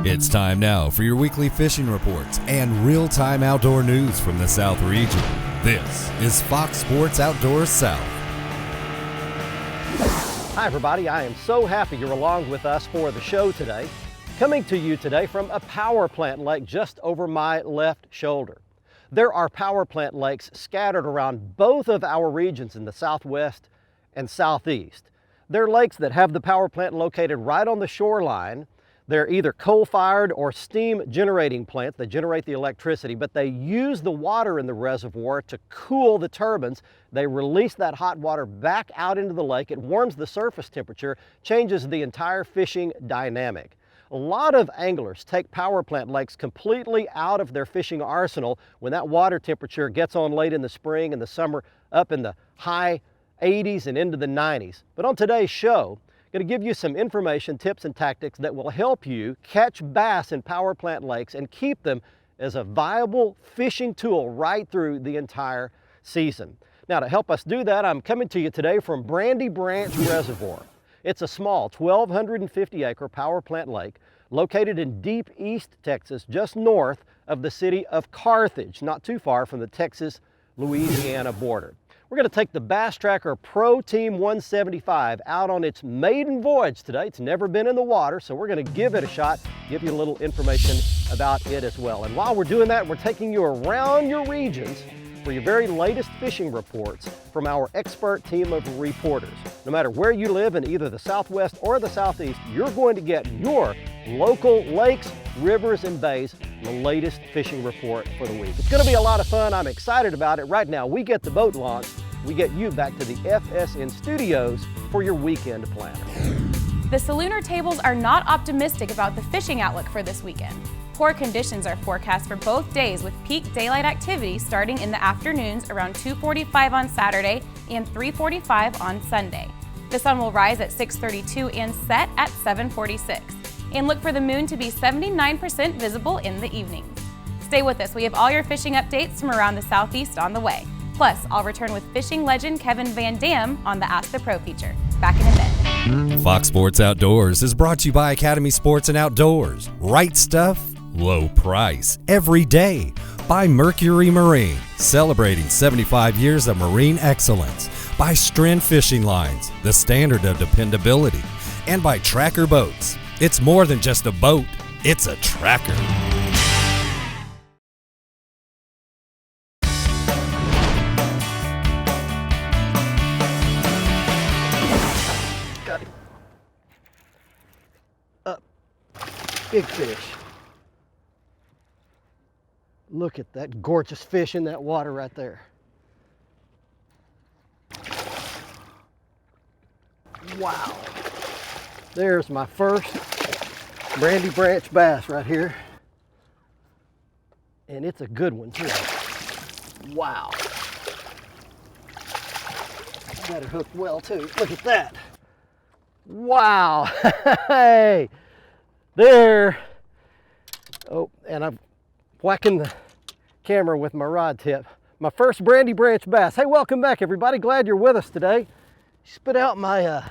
It's time now for your weekly fishing reports and real-time outdoor news from the South region. This is Fox Sports Outdoors South. Hi everybody, I am so happy you're along with us for the show today. Coming to you today from a power plant lake just over my left shoulder. There are power plant lakes scattered around both of our regions in the southwest and southeast. They're lakes that have the power plant located right on the shoreline. They're either coal-fired or steam-generating plants. They generate the electricity, but they use the water in the reservoir to cool the turbines. They release that hot water back out into the lake. It warms the surface temperature, changes the entire fishing dynamic. A lot of anglers take power plant lakes completely out of their fishing arsenal when that water temperature gets on late in the spring and the summer up in the high 80s and into the 90s. But on today's show, I'm going to give you some information, tips, and tactics that will help you catch bass in power plant lakes and keep them as a viable fishing tool right through the entire season. Now, to help us do that, I'm coming to you today from Brandy Reservoir. It's a small 1,250-acre power plant lake located in deep East Texas, just north of the city of Carthage, not too far from the Texas-Louisiana border. We're going to take the Bass Tracker Pro Team 175 out on its maiden voyage today. It's never been in the water, so we're going to give it a shot, give you a little information about it as well. And while we're doing that, we're taking you around your regions for your very latest fishing reports from our expert team of reporters. No matter where you live in either the Southwest or the Southeast, you're going to get your local lakes, rivers, and bays, the latest fishing report for the week. It's going to be a lot of fun. I'm excited about it. Right now, we get the boat launched. We get you back to the FSN studios for your weekend planner. The Salooner tables are not optimistic about the fishing outlook for this weekend. Poor conditions are forecast for both days with peak daylight activity starting in the afternoons around 2:45 on Saturday and 3:45 on Sunday. The sun will rise at 6:32 and set at 7:46. And look for the moon to be 79% visible in the evenings. Stay with us. We have all your fishing updates from around the Southeast on the way. Plus, I'll return with fishing legend Kevin Van Dam on the Ask the Pro feature. Back in a bit. Fox Sports Outdoors is brought to you by Academy Sports and Outdoors. Right stuff, low price, every day. By Mercury Marine, celebrating 75 years of marine excellence. By Stren Fishing Lines, the standard of dependability. And by Tracker Boats. It's more than just a boat, it's a tracker. Got him. Up. Big fish. Look at that gorgeous fish in that water right there. Wow. There's my first Brandy Branch bass right here. And it's a good one too. Wow. Got it hooked well too. Look at that. Wow. Hey, there. Oh, and I'm whacking the camera with my rod tip. My first Brandy Branch bass. Hey, welcome back everybody. Glad you're with us today. Spit out my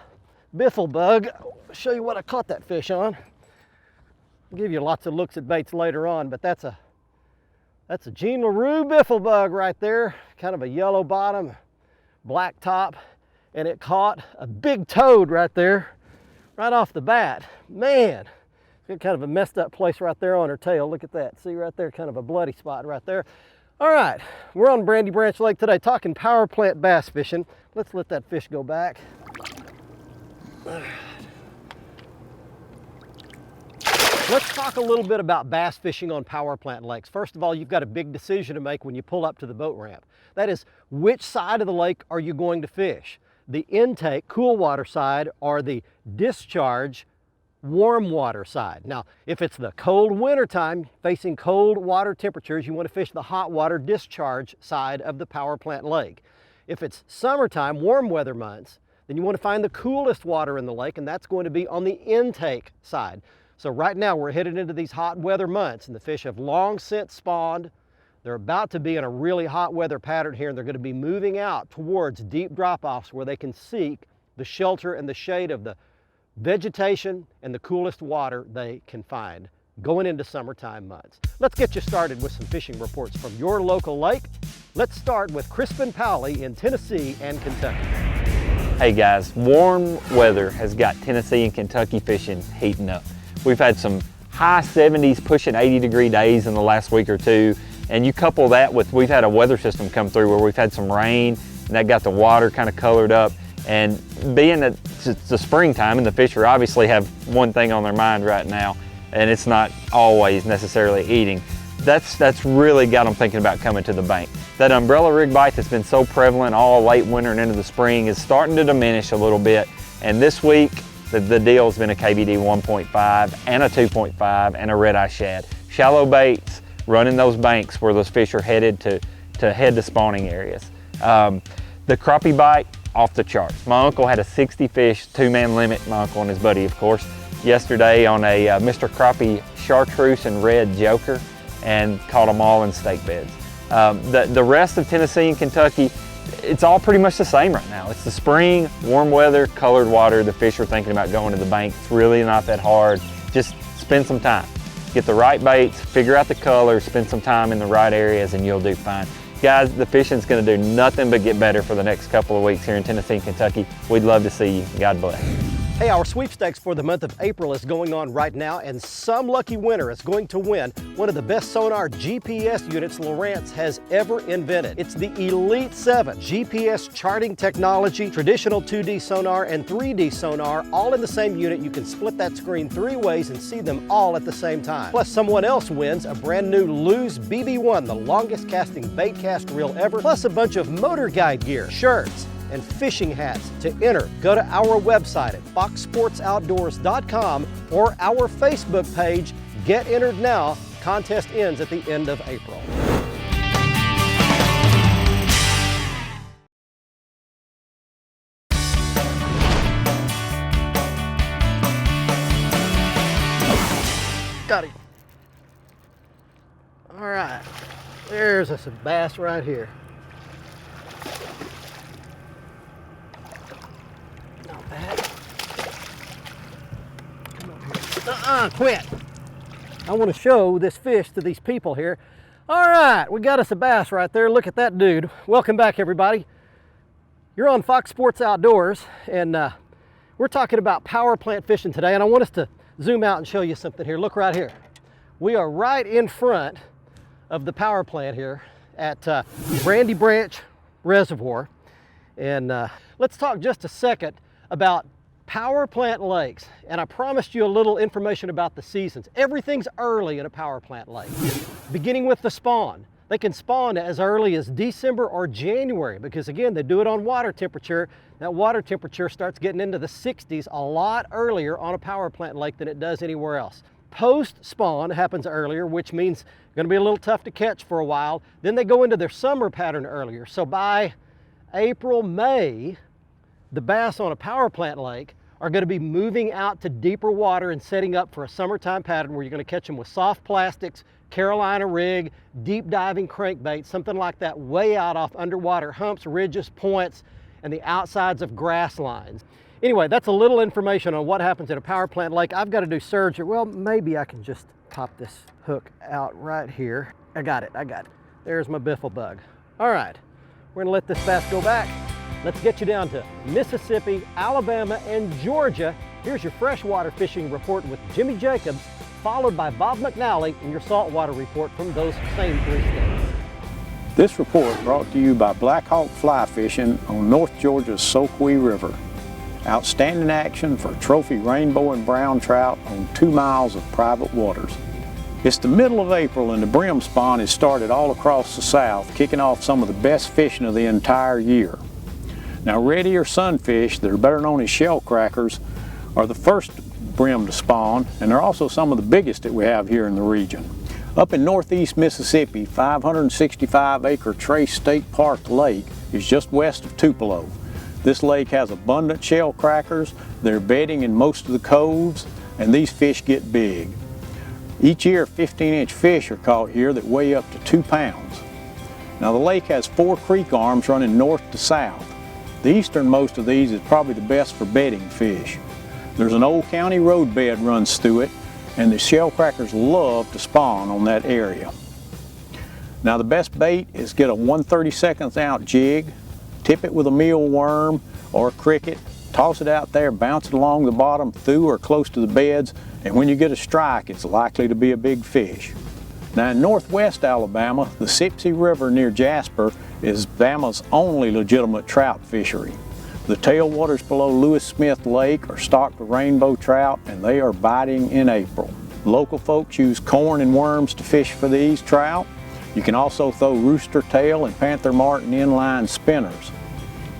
biffle bug. I'll show you what I caught that fish on. I'll give you lots of looks at baits later on, but that's a Jean LaRue biffle bug right there. Kind of a yellow bottom, black top, and it caught a big toad right there, right off the bat. Man, got kind of a messed up place right there on her tail. Look at that. See right there, kind of a bloody spot right there. All right, we're on Brandy Branch Lake today talking power plant bass fishing. Let's let that fish go back. Let's talk a little bit about bass fishing on power plant lakes. First of all, you've got a big decision to make when you pull up to the boat ramp. That is, which side of the lake are you going to fish? The intake, cool water side, or the discharge, warm water side. Now, if it's the cold winter time, facing cold water temperatures, you want to fish the hot water discharge side of the power plant lake. If it's summertime, warm weather months, then you want to find the coolest water in the lake, and that's going to be on the intake side. So right now we're headed into these hot weather months, and the fish have long since spawned. They're about to be in a really hot weather pattern here, and they're going to be moving out towards deep drop-offs where they can seek the shelter and the shade of the vegetation and the coolest water they can find going into summertime months. Let's get you started with some fishing reports from your local lake. Let's start with Crispin Powley in Tennessee and Kentucky. Hey guys, warm weather has got Tennessee and Kentucky fishing heating up. We've had some high 70s, pushing 80-degree days in the last week or two, and you couple that with, we've had a weather system come through where we've had some rain, and that got the water kind of colored up. And being that it's the springtime and the fisher obviously have one thing on their mind right now, and it's not always necessarily eating. That's really got them thinking about coming to the bank. That umbrella rig bite that's been so prevalent all late winter and into the spring is starting to diminish a little bit. And this week, the deal's been a KVD 1.5 and a 2.5 and a red eye shad. Shallow baits, running those banks where those fish are headed to head to spawning areas. The crappie bite, off the charts. My uncle had a 60 fish, 2-man limit, my uncle and his buddy of course, yesterday on a Mr. Crappie chartreuse and red joker, and caught them all in stake beds. The rest of Tennessee and Kentucky, it's all pretty much the same right now. It's the spring, warm weather, colored water. The fish are thinking about going to the bank. It's really not that hard. Just spend some time. Get the right baits, figure out the colors, spend some time in the right areas, and you'll do fine. Guys, the fishing's gonna do nothing but get better for the next couple of weeks here in Tennessee and Kentucky. We'd love to see you. God bless. Hey, our sweepstakes for the month of April is going on right now, and some lucky winner is going to win one of the best sonar GPS units Lowrance has ever invented. It's the Elite 7 GPS charting technology, traditional 2D sonar and 3D sonar, all in the same unit. You can split that screen 3 ways and see them all at the same time. Plus, someone else wins a brand new Lew's BB1, the longest casting bait cast reel ever, plus a bunch of motor guide gear, shirts, and fishing hats. To enter, go to our website at foxsportsoutdoors.com or our Facebook page. Get entered now. Contest ends at the end of April. Got him. All right, there's a bass right here. Quit. I want to show this fish to these people here. All right, we got us a bass right there. Look at that dude. Welcome back, everybody. You're on Fox Sports Outdoors, and we're talking about power plant fishing today, and I want us to zoom out and show you something here. Look right here. We are right in front of the power plant here at Brandy Branch Reservoir, and let's talk just a second about power plant lakes. And I promised you a little information about the seasons. Everything's early in a power plant lake, beginning with the spawn. They can spawn as early as December or January because, again, they do it on water temperature. That water temperature starts getting into the 60s a lot earlier on a power plant lake than it does anywhere else. Post spawn happens earlier, which means it's going to be a little tough to catch for a while. Then they go into their summer pattern earlier. So by April, May, the bass on a power plant lake are going to be moving out to deeper water and setting up for a summertime pattern where you're going to catch them with soft plastics, Carolina rig, deep diving crankbait, something like that, way out off underwater humps, ridges, points, and the outsides of grass lines. Anyway, that's a little information on what happens at a power plant lake. I've got to do surgery. Well, maybe I can just pop this hook out right here. I got it. There's my biffle bug. All right, we're going to let this bass go back. Let's get you down to Mississippi, Alabama, and Georgia. Here's your freshwater fishing report with Jimmy Jacobs, followed by Bob McNally and your saltwater report from those same 3 states. This report brought to you by Black Hawk Fly Fishing on North Georgia's Soquee River. Outstanding action for trophy rainbow and brown trout on 2 miles of private waters. It's the middle of April and the brim spawn has started all across the South, kicking off some of the best fishing of the entire year. Now, reddy or sunfish, that are better known as shell crackers, are the first brim to spawn, and they're also some of the biggest that we have here in the region. Up in northeast Mississippi, 565-acre Trace State Park Lake is just west of Tupelo. This lake has abundant shell crackers. They're bedding in most of the coves, and these fish get big. Each year, 15-inch fish are caught here that weigh up to 2 pounds. Now, the lake has 4 creek arms running north to south. The easternmost of these is probably the best for bedding fish. There's an old county road bed runs through it, and the shellcrackers love to spawn on that area. Now the best bait is get a 1/32 ounce jig, tip it with a mealworm or a cricket, toss it out there, bounce it along the bottom through or close to the beds, and when you get a strike, it's likely to be a big fish. Now in northwest Alabama, the Sipsey River near Jasper is Bama's only legitimate trout fishery. The tailwaters below Lewis Smith Lake are stocked with rainbow trout, and they are biting in April. Local folks use corn and worms to fish for these trout. You can also throw rooster tail and panther martin inline spinners.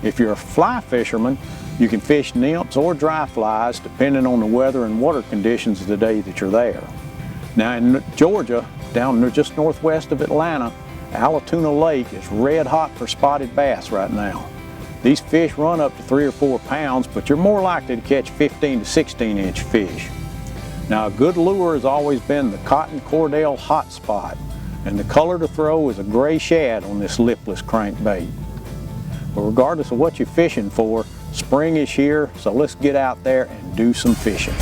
If you're a fly fisherman, you can fish nymphs or dry flies depending on the weather and water conditions of the day that you're there. Now in Georgia, down just northwest of Atlanta, Allatoona Lake is red hot for spotted bass right now. These fish run up to 3 or 4 pounds, but you're more likely to catch 15 to 16-inch fish. Now a good lure has always been the cotton cordell hot spot, and the color to throw is a gray shad on this lipless crankbait. But regardless of what you're fishing for, spring is here, so let's get out there and do some fishing.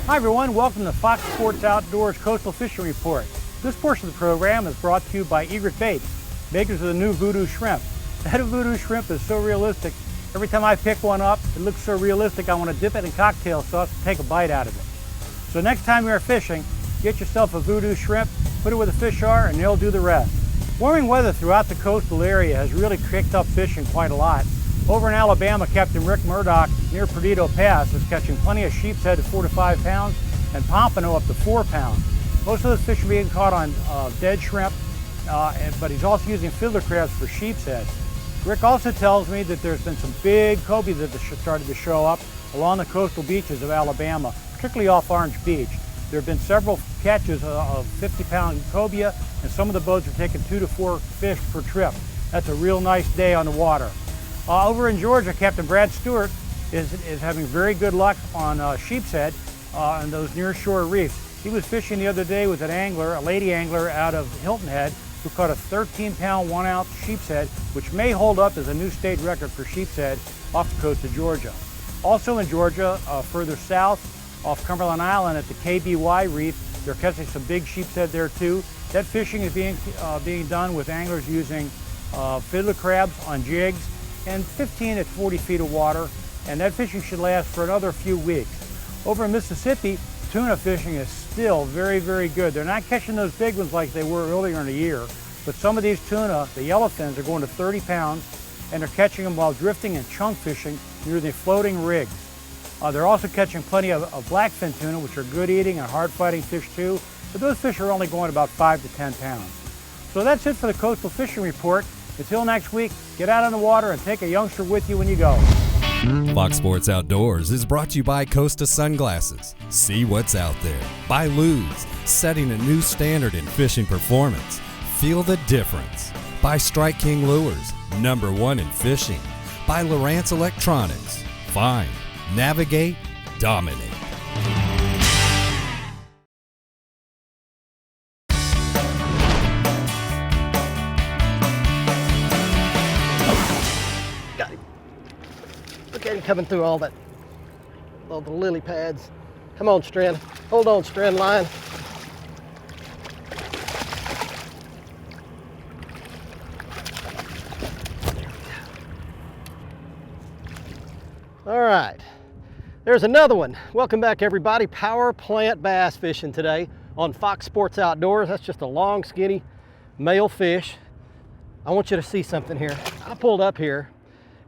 Hi everyone, welcome to Fox Sports Outdoors Coastal Fishing Report. This portion of the program is brought to you by Egret Baits, makers of the new Voodoo Shrimp. That Voodoo Shrimp is so realistic. Every time I pick one up, it looks so realistic I want to dip it in cocktail sauce and take a bite out of it. So next time you're fishing, get yourself a Voodoo Shrimp, put it where the fish are, and they'll do the rest. Warming weather throughout the coastal area has really kicked up fishing quite a lot. Over in Alabama, Captain Rick Murdoch near Perdido Pass is catching plenty of sheep's head to 4 to 5 pounds and pompano up to 4 pounds. Most of those fish are being caught on dead shrimp, but he's also using fiddler crabs for sheep's head. Rick also tells me that there's been some big cobia that started to show up along the coastal beaches of Alabama, particularly off Orange Beach. There have been several catches of 50-pound cobia, and some of the boats are taking 2 to 4 fish per trip. That's a real nice day on the water. Over in Georgia, Captain Brad Stewart is having very good luck on sheep's head on those near shore reefs. He was fishing the other day with an angler, a lady angler out of Hilton Head, who caught a 13-pound, 1-ounce sheep's head, which may hold up as a new state record for sheep's head off the coast of Georgia. Also in Georgia, further south, off Cumberland Island at the KBY Reef, they're catching some big sheep's head there too. That fishing is being done with anglers using fiddler crabs on jigs and 15 to 40 feet of water, and that fishing should last for another few weeks. Over in Mississippi, tuna fishing is still very, very good. They're not catching those big ones like they were earlier in the year, but some of these tuna, the yellowfins, are going to 30 pounds, and they're catching them while drifting and chunk fishing near the floating rigs. They're also catching plenty of blackfin tuna, which are good eating and hard fighting fish too, but those fish are only going about 5 to 10 pounds. So that's it for the Coastal Fishing Report. Until next week, get out on the water and take a youngster with you when you go. Fox Sports Outdoors is brought to you by Costa Sunglasses. See what's out there. By Luz, setting a new standard in fishing performance. Feel the difference. By Strike King Lures, #1 in fishing. By Lowrance Electronics. Find, navigate, dominate. Got him. Look at him coming through all the lily pads. Come on, Strand. Hold on, Strand line. All right, there's another one. Welcome back, everybody. Power plant bass fishing today on Fox Sports Outdoors. That's just a long, skinny male fish. I want you to see something here. I pulled up here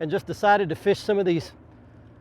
and just decided to fish some of these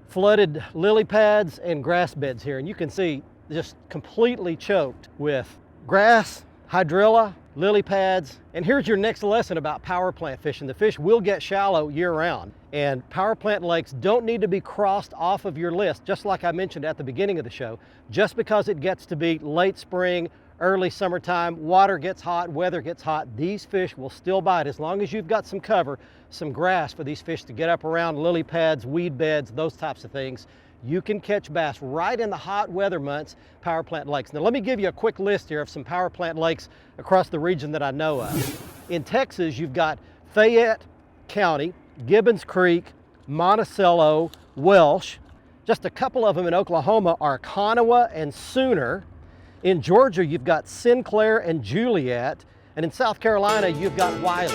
flooded lily pads and grass beds here. And you can see just completely choked with grass, hydrilla, lily pads. And here's your next lesson about power plant fishing. The fish will get shallow year round, and power plant lakes don't need to be crossed off of your list, just like I mentioned at the beginning of the show. Just because it gets to be late spring, early summertime, water gets hot, weather gets hot, these fish will still bite as long as you've got some cover, some grass for these fish to get up around, lily pads, weed beds, those types of things. You can catch bass right in the hot weather months, power plant lakes. Now let me give you a quick list here of some power plant lakes across the region that I know of. In Texas, you've got Fayette County, Gibbons Creek, Monticello, Welsh. Just a couple of them in Oklahoma are Conowa and Sooner. In Georgia, you've got Sinclair and Juliet. And in South Carolina, you've got Wiley.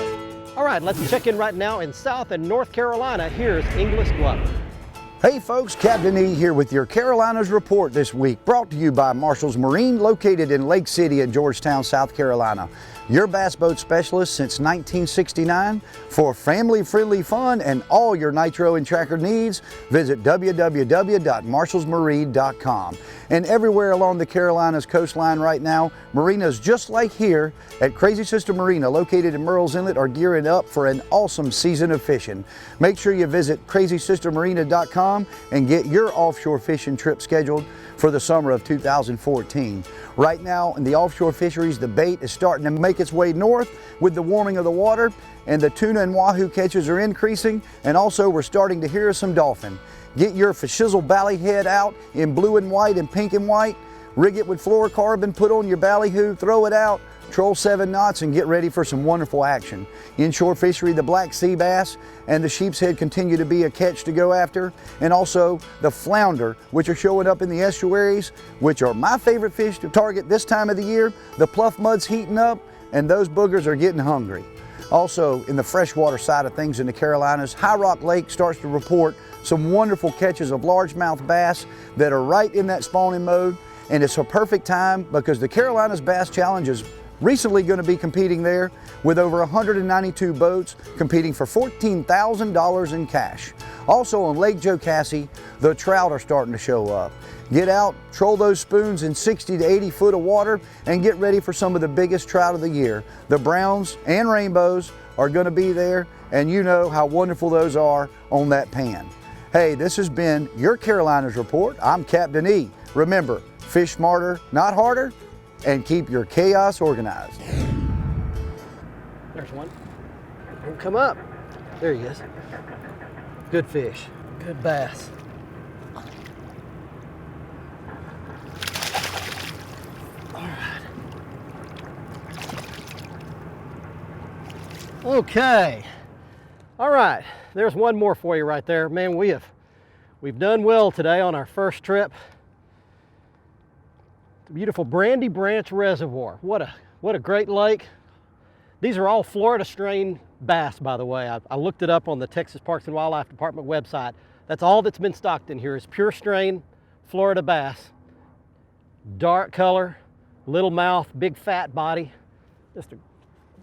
All right, let's check in right now in South and North Carolina. Here's Inglis Glover. Hey folks, Captain E here with your Carolinas report this week, brought to you by Marshall's Marine, located in Lake City in Georgetown, South Carolina. Your bass boat specialist since 1969. For family-friendly fun and all your nitro and tracker needs, visit www.marshallsmarine.com. And everywhere along the Carolinas coastline right now, marinas just like here at Crazy Sister Marina, located in Murrells Inlet, are gearing up for an awesome season of fishing. Make sure you visit crazysistermarina.com and get your offshore fishing trip scheduled for the summer of 2014. Right now in the offshore fisheries, the bait is starting to make its way north with the warming of the water, and the tuna and wahoo catches are increasing, and also we're starting to hear some dolphin. Get your Fishizzle ballyhead out in blue and white and pink and white, rig it with fluorocarbon, put on your ballyhoo, throw it out, troll 7 knots and get ready for some wonderful action. Inshore fishery, the black sea bass and the sheep's head continue to be a catch to go after, and also the flounder, which are showing up in the estuaries, which are my favorite fish to target this time of the year. The pluff mud's heating up and those boogers are getting hungry. Also, in the freshwater side of things in the Carolinas, High Rock Lake starts to report some wonderful catches of largemouth bass that are right in that spawning mode, and it's a perfect time because the Carolinas Bass Challenge is recently going to be competing there with over 192 boats competing for $14,000 in cash. Also on Lake Jocassee, the trout are starting to show up. Get out, troll those spoons in 60 to 80 foot of water, and get ready for some of the biggest trout of the year. The browns and rainbows are going to be there, and you know how wonderful those are on that pan. Hey, this has been your Carolinas Report. I'm Captain E. Remember, fish smarter, not harder, and keep your chaos organized. There's one. Don't come up. There he is. Good fish. Good bass. All right. Okay. All right. There's one more for you right there. Man, we've done well today on our first trip. The beautiful Brandy Branch Reservoir. What a great lake. These are all Florida strain bass, by the way. I looked it up on the Texas Parks and Wildlife Department website. That's all that's been stocked in here is pure strain Florida bass. Dark color, little mouth, big fat body. Just a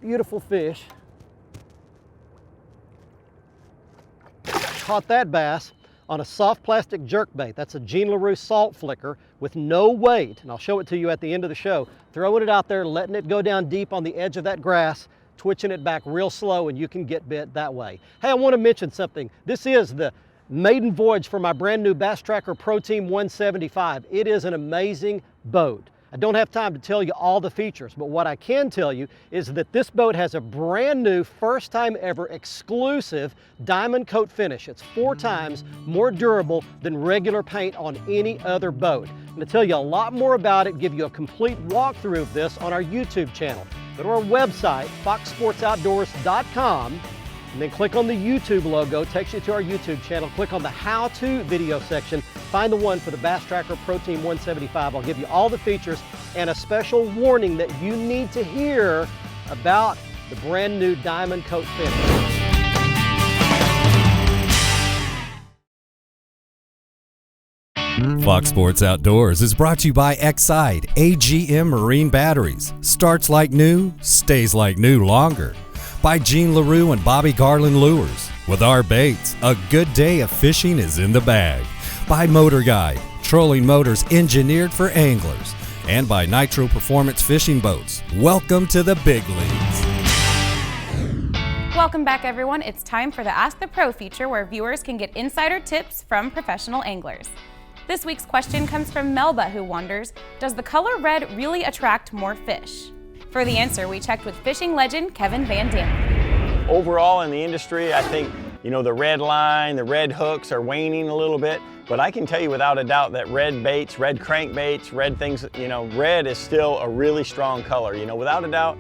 beautiful fish. Caught that bass on a soft plastic jerkbait. That's a Jean LaRue salt flicker with no weight, and I'll show it to you at the end of the show. Throwing it out there, letting it go down deep on the edge of that grass, twitching it back real slow, and you can get bit that way. Hey, I want to mention something. This is the maiden voyage for my brand new Bass Tracker Pro Team 175. It is an amazing boat. I don't have time to tell you all the features, but what I can tell you is that this boat has a brand new, first time ever exclusive diamond coat finish. It's 4 times more durable than regular paint on any other boat. I'm going to tell you a lot more about it, give you a complete walkthrough of this on our YouTube channel. Go to our website, foxsportsoutdoors.com, and then click on the YouTube logo, takes you to our YouTube channel. Click on the how-to video section, find the one for the Bass Tracker Pro Team 175. I'll give you all the features and a special warning that you need to hear about the brand new diamond coat finish. Fox Sports Outdoors is brought to you by Exide AGM Marine Batteries. Starts like new, stays like new longer. By Jean LaRue and Bobby Garland Lures. With our baits, a good day of fishing is in the bag. By Motor Guide, trolling motors engineered for anglers. And by Nitro Performance Fishing Boats. Welcome to the big leagues. Welcome back, everyone. It's time for the Ask the Pro feature where viewers can get insider tips from professional anglers. This week's question comes from Melba, who wonders, does the color red really attract more fish? For the answer, we checked with fishing legend Kevin Van Dam. Overall in the industry, I think, the red line, the red hooks are waning a little bit, but I can tell you without a doubt that red baits, red crankbaits, red things, red is still a really strong color. Without a doubt,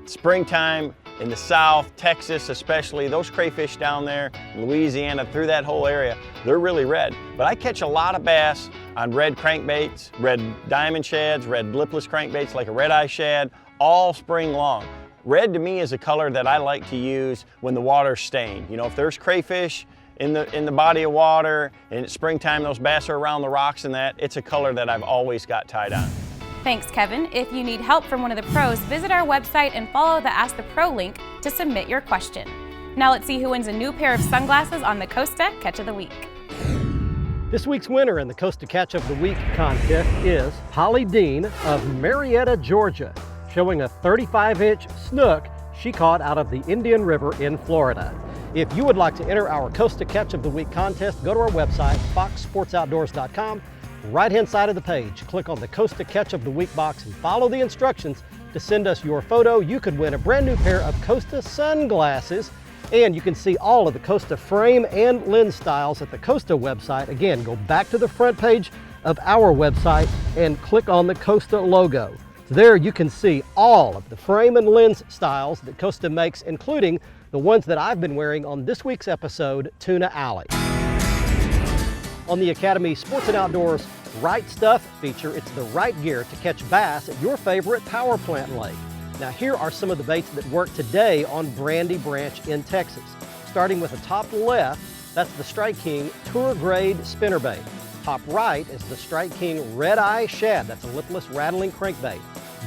springtime, in the South, Texas especially, those crayfish down there, Louisiana, through that whole area, they're really red. But I catch a lot of bass on red crankbaits, red diamond shads, red lipless crankbaits like a red-eye shad, all spring long. Red to me is a color that I like to use when the water's stained. You know, if there's crayfish in the body of water and it's springtime, those bass are around the rocks and that, it's a color that I've always got tied on. Thanks, Kevin. If you need help from one of the pros, visit our website and follow the Ask the Pro link to submit your question. Now let's see who wins a new pair of sunglasses on the Costa Catch of the Week. This week's winner in the Costa Catch of the Week contest is Holly Dean of Marietta, Georgia, showing a 35-inch snook she caught out of the Indian River in Florida. If you would like to enter our Costa Catch of the Week contest, go to our website, foxsportsoutdoors.com. Right-hand side of the page, click on the Costa Catch of the Week box and follow the instructions to send us your photo. You could win a brand new pair of Costa sunglasses, and you can see all of the Costa frame and lens styles at the Costa website. Again, go back to the front page of our website and click on the Costa logo. So there you can see all of the frame and lens styles that Costa makes, including the ones that I've been wearing on this week's episode, Tuna Alley. On the Academy Sports and Outdoors Right Stuff feature, it's the right gear to catch bass at your favorite power plant lake. Now here are some of the baits that work today on Brandy Branch in Texas. Starting with the top left, that's the Strike King Tour Grade Spinnerbait. Top right is the Strike King Red-Eye Shad, that's a lipless rattling crankbait.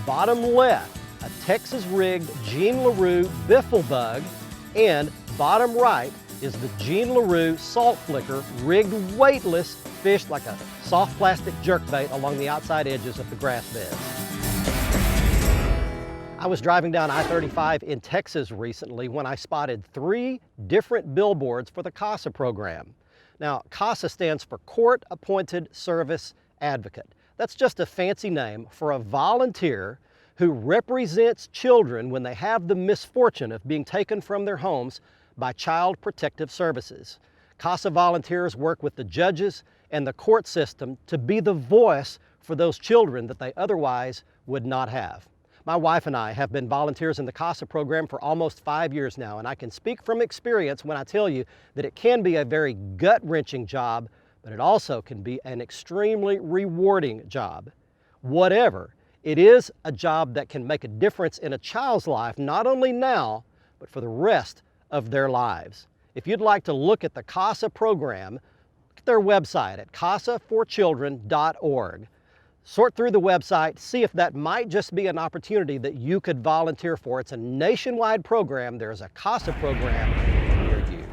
Bottom left, a Texas rigged Jean LaRue Biffle Bug, and bottom right is the Jean LaRue Salt Flicker rigged weightless, fished like a soft plastic jerkbait along the outside edges of the grass beds. I was driving down I-35 in Texas recently when I spotted 3 different billboards for the CASA program. Now, CASA stands for Court Appointed Service Advocate. That's just a fancy name for a volunteer who represents children when they have the misfortune of being taken from their homes by Child Protective Services. CASA volunteers work with the judges and the court system to be the voice for those children that they otherwise would not have. My wife and I have been volunteers in the CASA program for almost 5 years now, and I can speak from experience when I tell you that it can be a very gut-wrenching job, but it also can be an extremely rewarding job. Whatever, it is a job that can make a difference in a child's life, not only now, but for the rest of their lives. If you'd like to look at the CASA program, look at their website at casaforchildren.org. Sort through the website, see if that might just be an opportunity that you could volunteer for. It's a nationwide program. There's a CASA program near you.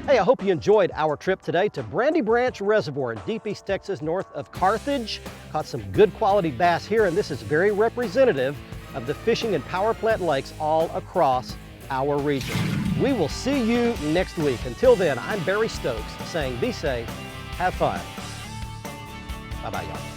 Hey, I hope you enjoyed our trip today to Brandy Branch Reservoir in Deep East Texas, north of Carthage. Caught some good quality bass here, and this is very representative of the fishing and power plant lakes all across our region. We will see you next week. Until then, I'm Barry Stokes saying be safe, have fun. Bye-bye, y'all.